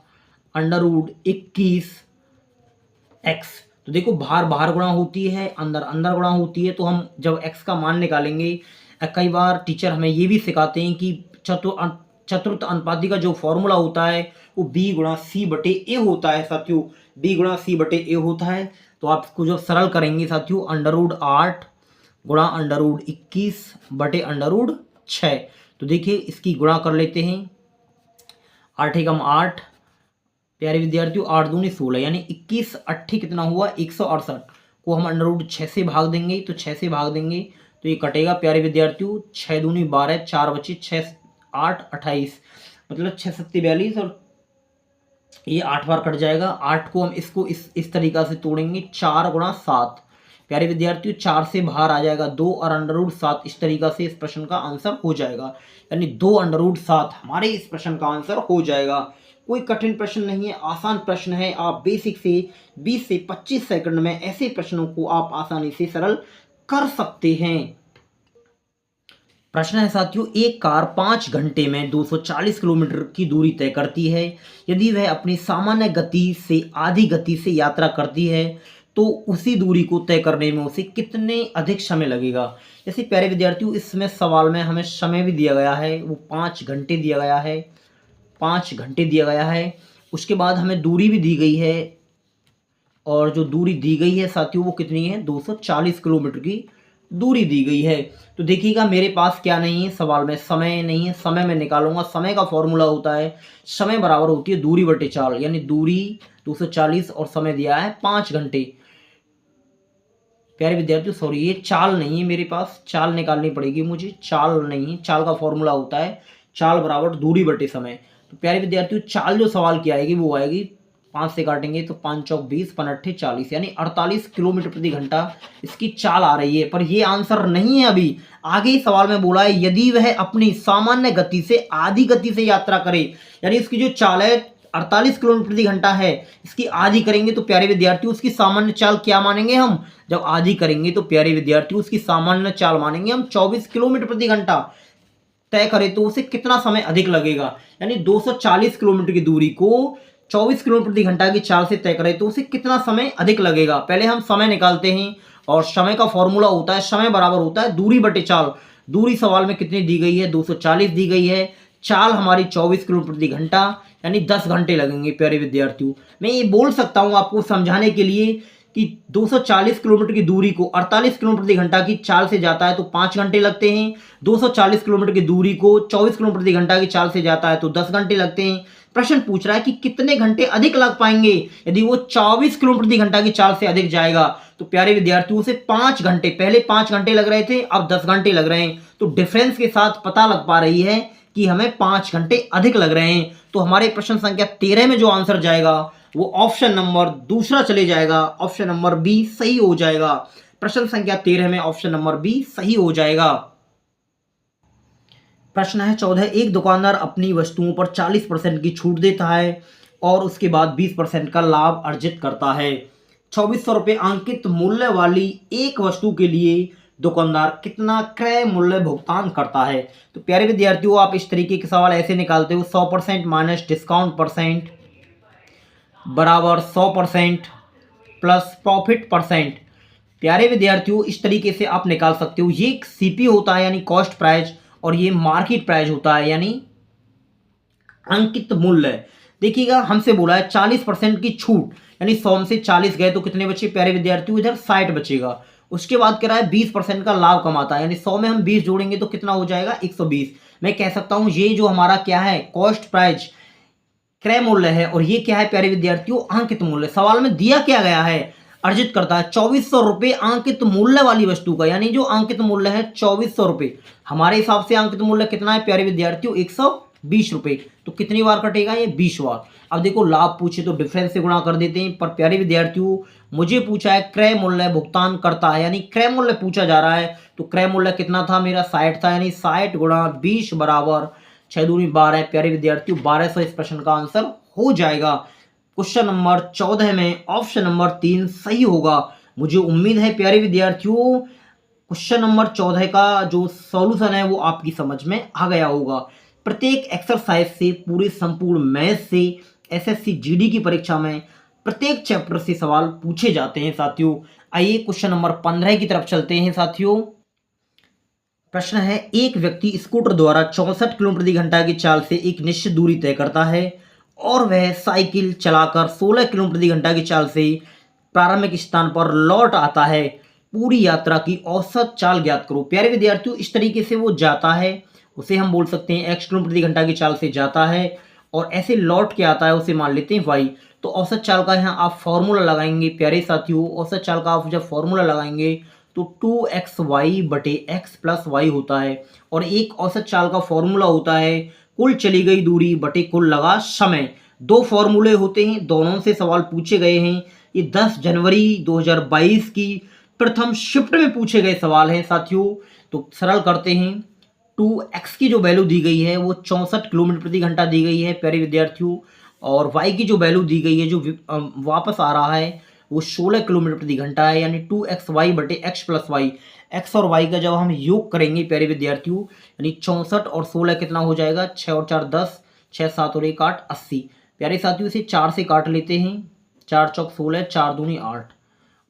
√21 X। तो देखो बाहर बाहर गुणा होती है, अंदर अंदर गुणा होती है। तो हम जब x का मान निकालेंगे, कई बार टीचर हमें ये भी सिखाते हैं कि चतुर्थ अनुपाती का जो फॉर्मूला होता है वो b गुणा c बटे a होता है साथियों, b गुणा c बटे a होता है। तो आप इसको जो सरल करेंगे साथियों, √8 गुणा √21 बटे √6। तो देखिए इसकी गुणा कर लेते हैं, 8 एकम 8 प्यारे विद्यार्थियों, 8 दूनी 16, यानी 21 8 कितना हुआ? 168 को हम √6 से भाग देंगे। तो 6 से भाग देंगे तो ये कटेगा प्यारे विद्यार्थियों, 6 दूनी 12, 4 बचे 6 8 28, मतलब 6 7 42 और ये 8 बार कट जाएगा। 8 को हम इसको इस तरीका से तोड़ेंगे, 4 गुणा 7 प्यारे विद्यार्थियों, 4 से बाहर आ जाएगा 2 और √7। इस तरीका से इस प्रश्न का आंसर हो जाएगा, यानी 2 √7 हमारे इस प्रश्न का आंसर हो जाएगा। कोई कठिन प्रश्न नहीं है, आसान प्रश्न है। आप बेसिक से 20 से 25 सेकंड में ऐसे प्रश्नों को आप आसानी से सरल कर सकते हैं। प्रश्न है साथियों, एक कार 5 घंटे में 240 किलोमीटर की दूरी तय करती है। यदि वह अपनी सामान्य गति से आधी गति से यात्रा करती है तो उसी दूरी को तय करने में उसे कितने अधिक समय लगेगा। जैसे प्यारे विद्यार्थियों इसमें सवाल में हमें समय भी दिया गया है, वो 5 घंटे दिया गया है, 5 घंटे दिया गया है। उसके बाद हमें दूरी भी दी गई है, और जो दूरी दी गई है साथियों वो कितनी है? 240 किलोमीटर की दूरी दी गई है। तो देखिएगा मेरे पास क्या नहीं है, सवाल में समय नहीं है। समय में निकालूंगा, समय का फॉर्मूला होता है समय बराबर होती है दूरी बटे चाल, यानी दूरी 240 और समय दिया है 5 घंटे। प्यारे विद्यार्थियों सॉरी ये चाल नहीं है मेरे पास, चाल निकालनी पड़ेगी मुझे, चाल नहीं है। चाल का फॉर्मूला होता है चाल बराबर दूरी बटे समय। तो प्यारे विद्यार्थियों चाल जो सवाल की आएगी वो आएगी, 5 से काटेंगे तो 5 चौक 20, 5 अट्ठे 40, यानी 48 किलोमीटर प्रति घंटा इसकी चाल आ रही है। पर ये आंसर नहीं है, अभी आगे ही सवाल में बोला है यदि वह अपनी सामान्य गति से आधी गति से यात्रा करे, यानी इसकी जो चाल है 48 किलोमीटर प्रति घंटा है, इसकी आधी करेंगे तो प्यारे विद्यार्थियों उसकी सामान्य चाल क्या मानेंगे हम? जब आधी करेंगे तो प्यारे विद्यार्थियों उसकी सामान्य चाल मानेंगे हम 24 किलोमीटर प्रति घंटा। तय करें तो उसे कितना समय अधिक लगेगा। यानी 240 किलोमीटर की दूरी को 24 किलोमीटर प्रति घंटा की चाल से तय करें तो उसे कितना समय अधिक लगेगा। पहले हम समय निकालते हैं और समय का फॉर्मूला होता है, समय बराबर होता है दूरी बटे चाल। दूरी सवाल में कितनी दी गई है, 240 दी गई है। चाल हमारी 24 किलोमीटर प्रति घंटा, यानी 10 घंटे लगेंगे प्यारे विद्यार्थियों। मैं ये बोल सकता हूँ आपको समझाने के लिए कि 240 किलोमीटर की दूरी को 48 किलोमीटर प्रति घंटा की चाल से जाता है तो 5 घंटे लगते हैं। 240 किलोमीटर की दूरी को 24 किलोमीटर प्रति घंटा की चाल से जाता है तो 10 घंटे लगते हैं। प्रश्न पूछ रहा है कि कितने घंटे अधिक लग पाएंगे यदि वो 24 किलोमीटर प्रति घंटा की चाल से अधिक जाएगा। तो प्यारे विद्यार्थियों से 5 घंटे, पहले 5 घंटे लग रहे थे, अब 10 घंटे लग रहे हैं। तो डिफरेंस के साथ पता लग पा रही है कि हमें 5 घंटे अधिक लग रहे हैं। तो हमारे प्रश्न संख्या 13 में जो आंसर जाएगा वो ऑप्शन नंबर दूसरा चले जाएगा, ऑप्शन नंबर बी सही हो जाएगा। प्रश्न संख्या 13 में ऑप्शन नंबर बी सही हो जाएगा। प्रश्न है 14, एक दुकानदार अपनी वस्तुओं पर 40% की छूट देता है और उसके बाद 20% का लाभ अर्जित करता है। 2400 रुपये अंकित मूल्य वाली एक वस्तु के लिए दुकानदार कितना क्रय मूल्य भुगतान करता है। तो प्यारे विद्यार्थियों, आप इस तरीके के सवाल ऐसे निकालते हो, 100% माइनस डिस्काउंट परसेंट बराबर 100% प्लस प्रॉफिट परसेंट। प्यारे विद्यार्थियों, इस तरीके से आप निकाल सकते हो। ये सीपी होता है यानी कॉस्ट प्राइस, और ये मार्केट प्राइस होता है यानी अंकित मूल्य। देखिएगा, हमसे बोला है 40% की छूट, यानी 100 में से 40 गए तो कितने बचे प्यारे विद्यार्थियों, इधर 60 बचेगा। उसके बाद कह रहा है 20% का लाभ कमाता है, यानी 100 में हम 20 जोड़ेंगे तो कितना हो जाएगा, 120। मैं कह सकता हूं ये जो हमारा क्या है, कॉस्ट प्राइस क्रय मूल्य है, और ये क्या है प्यारे विद्यार्थियों, अंकित मूल्य। सवाल में दिया क्या गया है, अर्जित करता है 2400 रुपये अंकित मूल्य वाली वस्तु का, यानी जो अंकित मूल्य है 2400 रुपये। हमारे हिसाब से अंकित मूल्य कितना है प्यारे विद्यार्थियों, 120 रुपये। तो कितनी बार कटेगा, ये 20 बार। अब देखो, लाभ पूछे तो डिफरेंस से गुणा कर देते हैं, पर प्यारे विद्यार्थियों मुझे पूछा है क्रय मूल्य भुगतान करता है, यानी क्रय मूल्य पूछा जा रहा है। तो क्रय मूल्य कितना था मेरा, 60 था, यानी 60 गुणा 20 बराबर 6 दूनी 12। प्यारे विद्यार्थियों 1200 इस प्रश्न का आंसर हो जाएगा। क्वेश्चन नंबर 14 में ऑप्शन नंबर 3 सही होगा। मुझे उम्मीद है प्यारे विद्यार्थियों क्वेश्चन नंबर 14 का जो सॉल्यूशन है वो आपकी समझ में आ गया होगा। प्रत्येक एक्सरसाइज से, पूरे संपूर्ण मैथ से एसएससी जीडी की परीक्षा में प्रत्येक चैप्टर से सवाल पूछे जाते हैं साथियों। आइए क्वेश्चन नंबर 15 की तरफ चलते हैं साथियों। प्रश्न है, एक व्यक्ति स्कूटर द्वारा 64 किलोमीटर प्रति घंटा की चाल से एक निश्चित दूरी तय करता है और वह साइकिल चलाकर 16 किलोमीटर प्रति घंटा की चाल से प्रारंभिक स्थान पर लौट आता है। पूरी यात्रा की औसत चाल ज्ञात करो। प्यारे विद्यार्थियों, इस तरीके से वो जाता है, उसे हम बोल सकते हैं x किलोमीटर प्रति घंटा की चाल से जाता है, और ऐसे लौट के आता है, उसे मान लेते हैं y। तो औसत चाल का यहाँ आप फॉर्मूला लगाएंगे प्यारे साथियों। औसत चाल का आप जब फॉर्मूला लगाएंगे तो 2xy बटे x प्लस वाई होता है, और एक औसत चाल का फॉर्मूला होता है कुल चली गई दूरी बटे कुल लगा समय। दो फॉर्मूले होते हैं, दोनों से सवाल पूछे गए हैं। ये 10 जनवरी 2022 की प्रथम शिफ्ट में पूछे गए सवाल हैं साथियों। तो सरल करते हैं, 2x की जो वैल्यू दी गई है वो 64 किलोमीटर प्रति घंटा दी गई है प्यारे विद्यार्थियों, और y की जो वैल्यू दी गई है जो वापस आ रहा है वो 16 किलोमीटर प्रति घंटा है, यानी 2xy बटे x प्लस वाई। x और y का जब हम योग करेंगे प्यारे विद्यार्थियों, यानी 64 और 16 कितना हो जाएगा, 6 और 4 10, 6 7 और 1 8, 80। प्यारे साथियों इसे 4 से काट लेते हैं, 4 चौक 16, 4 दूनी 8।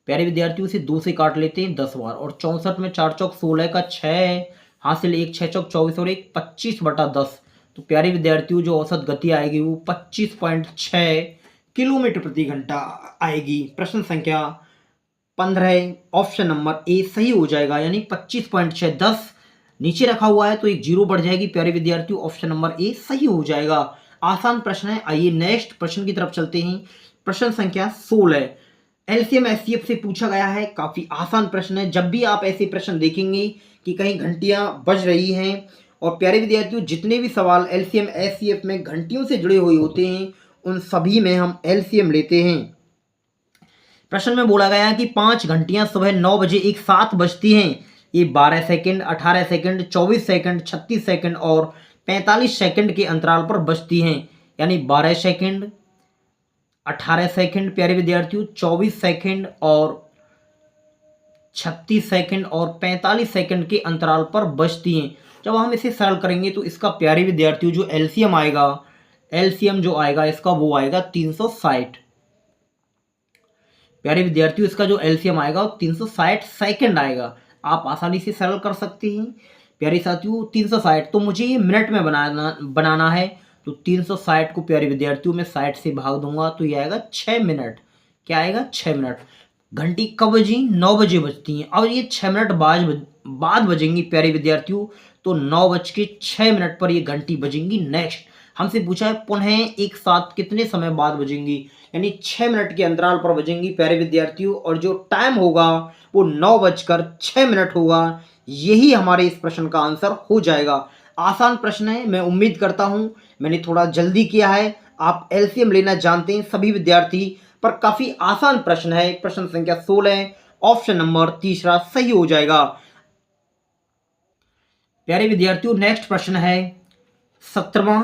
प्यारे विद्यार्थियों इसे 2 से काट लेते हैं 10 बार, और 64 में 4 चौक 16 का 6 हासिल, 1 6 चौक 24 और 1 25 बटा 10। तो प्यारे विद्यार्थियों जो औसत गति आएगी वो 25.6 किलोमीटर प्रति घंटा आएगी। प्रश्न संख्या 15 ऑप्शन नंबर ए सही हो जाएगा, यानी 25.6। 10 नीचे रखा हुआ है तो एक जीरो बढ़ जाएगी प्यारे विद्यार्थियों, ऑप्शन नंबर ए सही हो जाएगा। आसान प्रश्न है। आइए नेक्स्ट प्रश्न की तरफ चलते हैं। प्रश्न संख्या 16 एलसीएम एचसीएफ से पूछा गया है, काफी आसान प्रश्न है। जब भी आप ऐसे प्रश्न देखेंगे कि कहीं घंटियां बज रही हैं, और प्यारे विद्यार्थियों जितने भी सवाल एलसीएम एचसीएफ में घंटियों से जुड़े हुए होते हैं उन सभी में हम एलसीएम लेते हैं। प्रश्न में बोला गया है कि 5 घंटियां सुबह 9 बजे एक साथ बजती हैं। ये 12 सेकंड, 18 सेकंड, 24 सेकंड, 36 सेकंड और 45 सेकंड के अंतराल पर बजती हैं, यानी 12 सेकंड, 18 सेकंड प्यारे विद्यार्थियों, 24 सेकंड और 36 सेकंड और 45 सेकंड के अंतराल पर बजती हैं। जब हम इसे सरल करेंगे तो इसका प्यारे विद्यार्थियों जो एलसीएम आएगा, एलसीएम जो आएगा इसका वो आएगा 360। प्यारे विद्यार्थियों इसका जो एलसीएम आएगा वो 360 सेकंड आएगा। आप आसानी से सरल कर सकते हैं। प्यारे साथियों 360 तो मुझे ये मिनट में बनाना है, तो 360 को प्यारे विद्यार्थियों मैं 60 से भाग दूंगा तो ये आएगा 6 मिनट। क्या आएगा? 6 मिनट। घंटी कब बजी? 9 बजे बजती हैं। अब ये 6 मिनट बाद बजेंगी प्यारे विद्यार्थियों, तो 9:06 पर ये घंटी बजेंगी। नेक्स्ट हमसे पूछा है पुनः एक साथ कितने समय बाद बजेंगी, यानी 6 मिनट के अंतराल पर बजेंगी प्यारे विद्यार्थियों, और जो टाइम होगा वो 9:06 होगा। यही हमारे इस प्रश्न का आंसर हो जाएगा। आसान प्रश्न है, मैं उम्मीद करता हूं मैंने थोड़ा जल्दी किया है। आप एलसीएम लेना जानते हैं सभी विद्यार्थी, पर काफी आसान प्रश्न है। प्रश्न संख्या 16 ऑप्शन नंबर तीसरा सही हो जाएगा। प्यारे विद्यार्थियों नेक्स्ट प्रश्न है 17वां।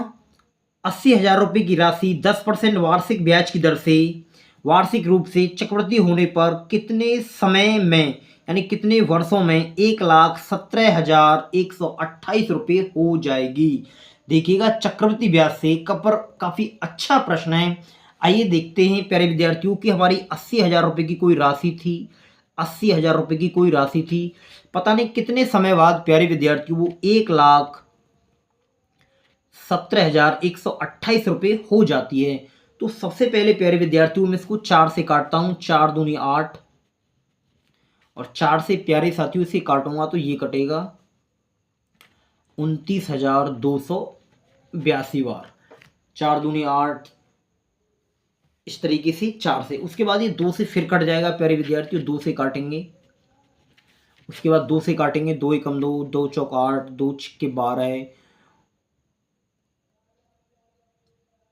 80,000 रुपए की राशि 10% वार्षिक ब्याज की दर से वार्षिक रूप से चक्रवृद्धि होने पर कितने समय में, यानी कितने वर्षों में 1,17,128 रुपये हो जाएगी। देखिएगा चक्रवृद्धि ब्याज से कपर काफी अच्छा प्रश्न है। आइए देखते हैं प्यारे विद्यार्थियों की हमारी 80,000 रुपये की कोई राशि थी, 80,000 रुपये की कोई राशि थी, पता नहीं कितने समय बाद प्यारे विद्यार्थियों वो 1,17,128 रुपये हो जाती है। तो सबसे पहले प्यारे विद्यार्थियों मैं इसको 4 से काटता हूं, 4 दूनी 8, और 4 से प्यारे साथियों से काटूंगा तो ये कटेगा 29,282 बार। 4 दूनी 8, इस तरीके से 4 से, उसके बाद ये 2 से फिर कट जाएगा प्यारे विद्यार्थियों, 2 से काटेंगे, उसके बाद 2 से काटेंगे, 2 एकम 2, 2 चौक 8, 2 छिक्के 12,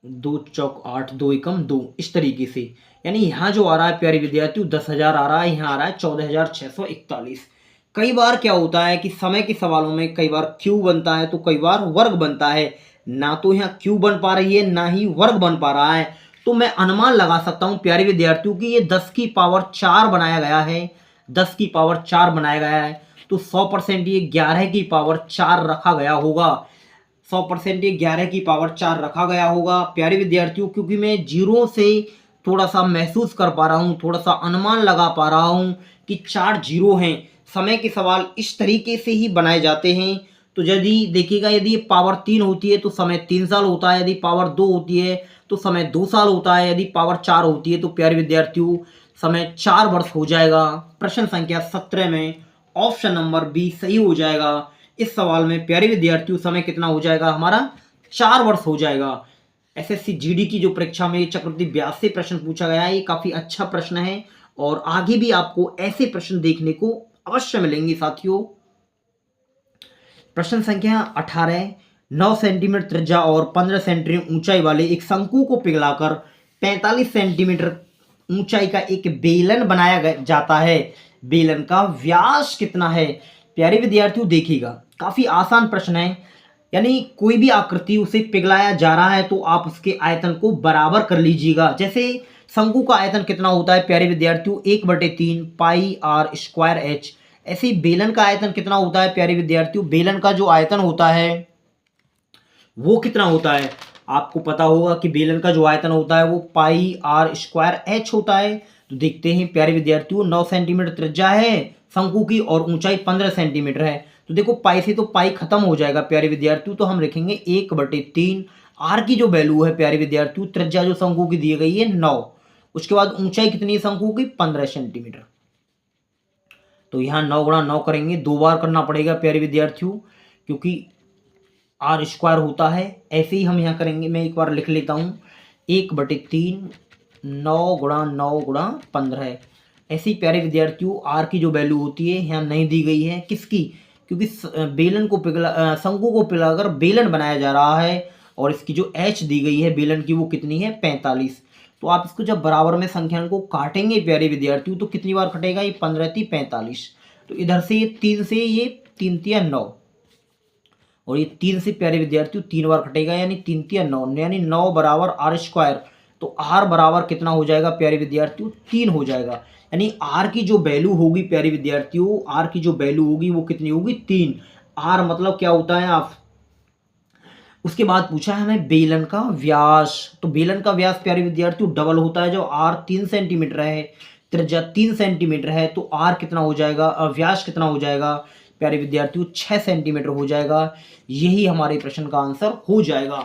2 चौक 8, 2 एकम 2, इस तरीके से। यानी यहाँ जो आ रहा है प्यारे विद्यार्थियों 10,000 आ रहा है, यहाँ आ रहा है 14,641। कई बार क्या होता है कि समय के सवालों में कई बार क्यू बनता है तो कई बार वर्ग बनता है, ना तो यहाँ क्यू बन पा रही है ना ही वर्ग बन पा रहा है। तो मैं अनुमान लगा सकता हूँ प्यारे विद्यार्थियों की ये 10 की पावर 4 बनाया गया है, 10 की पावर 4 बनाया गया है, तो 100% ये 11 की पावर 4 रखा गया होगा। 100% ये 11 की पावर 4 रखा गया होगा प्यारे विद्यार्थियों, क्योंकि मैं जीरो से थोड़ा सा महसूस कर पा रहा हूँ, थोड़ा सा अनुमान लगा पा रहा हूँ कि 4 जीरो हैं। समय के सवाल इस तरीके से ही बनाए जाते हैं। तो यदि देखिएगा यदि पावर 3 होती है तो समय 3 साल होता है, यदि पावर 2 होती है तो समय 2 साल होता है, यदि पावर 4 होती है तो प्यारे विद्यार्थियों समय 4 वर्ष हो जाएगा। प्रश्न संख्या 17 में ऑप्शन नंबर बी सही हो जाएगा। इस सवाल में प्यारे विद्यार्थियों समय कितना हो जाएगा हमारा? 4 वर्ष हो जाएगा। एसएससी जीडी की जो परीक्षा में चक्रवृद्धि ब्याज से प्रश्न पूछा गया है, ये काफी अच्छा प्रश्न है और आगे भी आपको ऐसे प्रश्न देखने को अवश्य मिलेंगे साथियों। प्रश्न संख्या 18, 9 सेंटीमीटर त्रिज्या और 15 सेंटीमीटर ऊंचाई वाले एक शंकु को पिघलाकर 45 सेंटीमीटर ऊंचाई का एक बेलन बनाया जाता है। बेलन का व्यास कितना है? प्यारे विद्यार्थियों देखिएगा काफी आसान प्रश्न है, यानी कोई भी आकृति उसे पिघलाया जा रहा है तो आप उसके आयतन को बराबर कर लीजिएगा। जैसे शंकु का आयतन कितना होता है प्यारे विद्यार्थियों? 1/3 पाई आर स्क्वायर एच। ऐसे ही बेलन का आयतन कितना होता है प्यारे विद्यार्थियों? बेलन का जो आयतन होता है वो कितना होता है? आपको पता होगा कि बेलन का जो आयतन होता है वो पाई आर स्क्वायर एच होता है। तो देखते हैं प्यारे विद्यार्थियों 9 सेंटीमीटर त्रिज्या है शंकु की और ऊंचाई 15 सेंटीमीटर है। तो देखो पाई से तो पाई खत्म हो जाएगा प्यारे विद्यार्थियों, तो हम लिखेंगे 1/3। आर की जो वैल्यू है प्यारे विद्यार्थियों, त्रिज्या जो शंकु की दी गई है 9, उसके बाद ऊंचाई कितनी है शंकु की? 15 सेंटीमीटर। तो यहाँ 9 गुणा 9 करेंगे, 2 बार करना पड़ेगा प्यारे विद्यार्थियों क्योंकि आर स्क्वायर होता है। ऐसे ही हम यहाँ करेंगे, मैं एक बार लिख लेता हूँ 1/3 9 गुणा 9 गुणा 15। ऐसे ही प्यारे विद्यार्थियों आर की जो वैल्यू होती है यहाँ नहीं दी गई है, किसकी? क्योंकि बेलन को पिघला शंकु को पिघलाकर बेलन बनाया जा रहा है और इसकी जो एच दी गई है बेलन की वो कितनी है? 45। तो आप इसको जब बराबर में संख्या को काटेंगे प्यारे विद्यार्थियों तो कितनी बार कटेगा? ये 15 × 45। तो इधर से ये 3 से ये 3 × 9 और ये 3 से प्यारे विद्यार्थियों 3 बार कटेगा, यानी 3 × 9 यानी 9 बराबर आर स्क्वायर। तो आर बराबर कितना हो जाएगा प्यारे विद्यार्थियों? 3 हो जाएगा। यानी आर की जो वैल्यू होगी प्यारे विद्यार्थियों, आर की जो वैल्यू होगी वो कितनी होगी? 3। आर मतलब क्या होता है आप। उसके बाद पूछा है हमें बेलन का व्यास। तो बेलन का व्यास प्यारे विद्यार्थियों डबल होता है। जो आर 3 सेंटीमीटर है, त्रिज्या 3 सेंटीमीटर है, तो आर कितना हो जाएगा, व्यास कितना हो जाएगा प्यारे विद्यार्थियों, 6 सेंटीमीटर हो जाएगा। यही हमारे प्रश्न का आंसर हो जाएगा।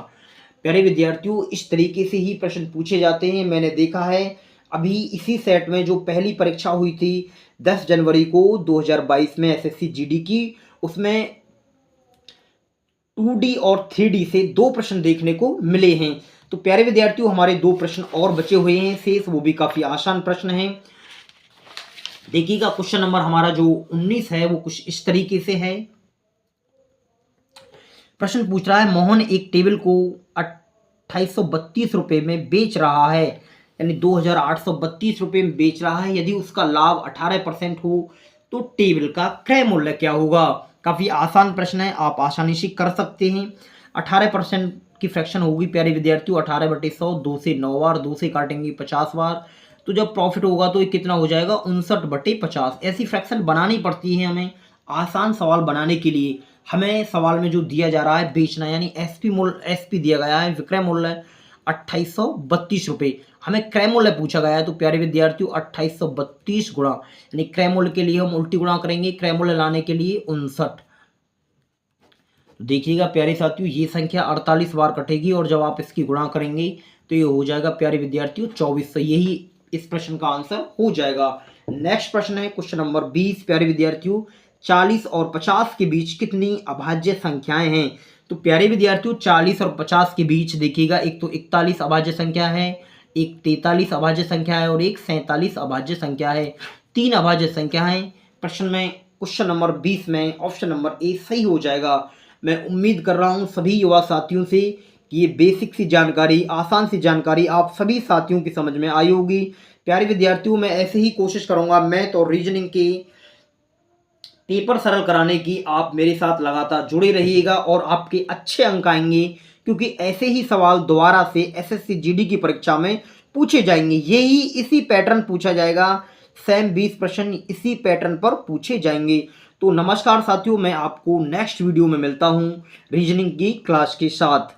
प्यारे विद्यार्थियों इस तरीके से ही प्रश्न पूछे जाते हैं। मैंने देखा है अभी इसी सेट में जो पहली परीक्षा हुई थी 10 जनवरी को 2022 में एसएससी जीडी की, उसमें 2D और 3D से 2 प्रश्न देखने को मिले हैं। तो प्यारे विद्यार्थियों हमारे 2 प्रश्न और बचे हुए हैं शेष, वो भी काफी आसान प्रश्न हैं। देखिएगा क्वेश्चन नंबर हमारा जो 19 है वो कुछ इस तरीके से है। प्रश्न पूछ रहा है मोहन एक टेबल को 2832 रुपए में बेच रहा है, यानी 2832 रुपए में बेच रहा है। यदि उसका लाभ 18% हो तो टेबल का क्रय मूल्य क्या होगा। काफी आसान प्रश्न है, आप आसानी से कर सकते हैं। 18% की फ्रैक्शन होगी प्यारे विद्यार्थियों 18/100, 2 से 9 बार, 2 से काटेंगे 50 बार, तो जब प्रॉफिट होगा तो ये कितना हो जाएगा 59/50। ऐसी फ्रैक्शन बनानी पड़ती है हमें आसान सवाल बनाने के लिए। हमें सवाल में जो दिया जा रहा है बेचना, यानी एसपी दिया गया है, विक्रय मूल्य 2832 रुपये, हमें क्रय मूल्य पूछा गया है। तो प्यारे विद्यार्थियों 2832 गुणा, यानी क्रय मूल्य के लिए हम उल्टी गुणा करेंगे, क्रय मूल्य लाने के लिए 59। देखिएगा प्यारे साथियों ये संख्या 48 बार कटेगी और जब आप इसकी गुणा करेंगे तो ये हो जाएगा प्यारे विद्यार्थियों 24। तो यही इस प्रश्न का आंसर हो जाएगा। नेक्स्ट प्रश्न है क्वेश्चन नंबर 20 प्यारे विद्यार्थियों 40 और 50 के बीच कितनी अभाज्य संख्याएं हैं। तो प्यारे विद्यार्थियों 40 और 50 के बीच देखिएगा एक तो 41 अभाज्य संख्या है, एक 43 अभाज्य संख्या है और एक 47 अभाज्य संख्या है। 3 अभाज्य संख्या है। प्रश्न में क्वेश्चन नंबर 20 में ऑप्शन नंबर ए सही हो जाएगा। मैं उम्मीद कर रहा हूं सभी युवा साथियों से कि ये बेसिक सी जानकारी, आसान सी जानकारी आप सभी साथियों की समझ में आई होगी। प्यारे विद्यार्थियों मैं ऐसे ही कोशिश करूंगा मैथ और रीजनिंग के पेपर सरल कराने की। आप मेरे साथ लगातार जुड़े रहिएगा और आपके अच्छे अंक आएंगे, क्योंकि ऐसे ही सवाल दोबारा से एसएससी जीडी की परीक्षा में पूछे जाएंगे। यही इसी पैटर्न पूछा जाएगा, सेम 20 प्रश्न इसी पैटर्न पर पूछे जाएंगे। तो नमस्कार साथियों, मैं आपको नेक्स्ट वीडियो में मिलता हूं रीजनिंग की क्लास के साथ।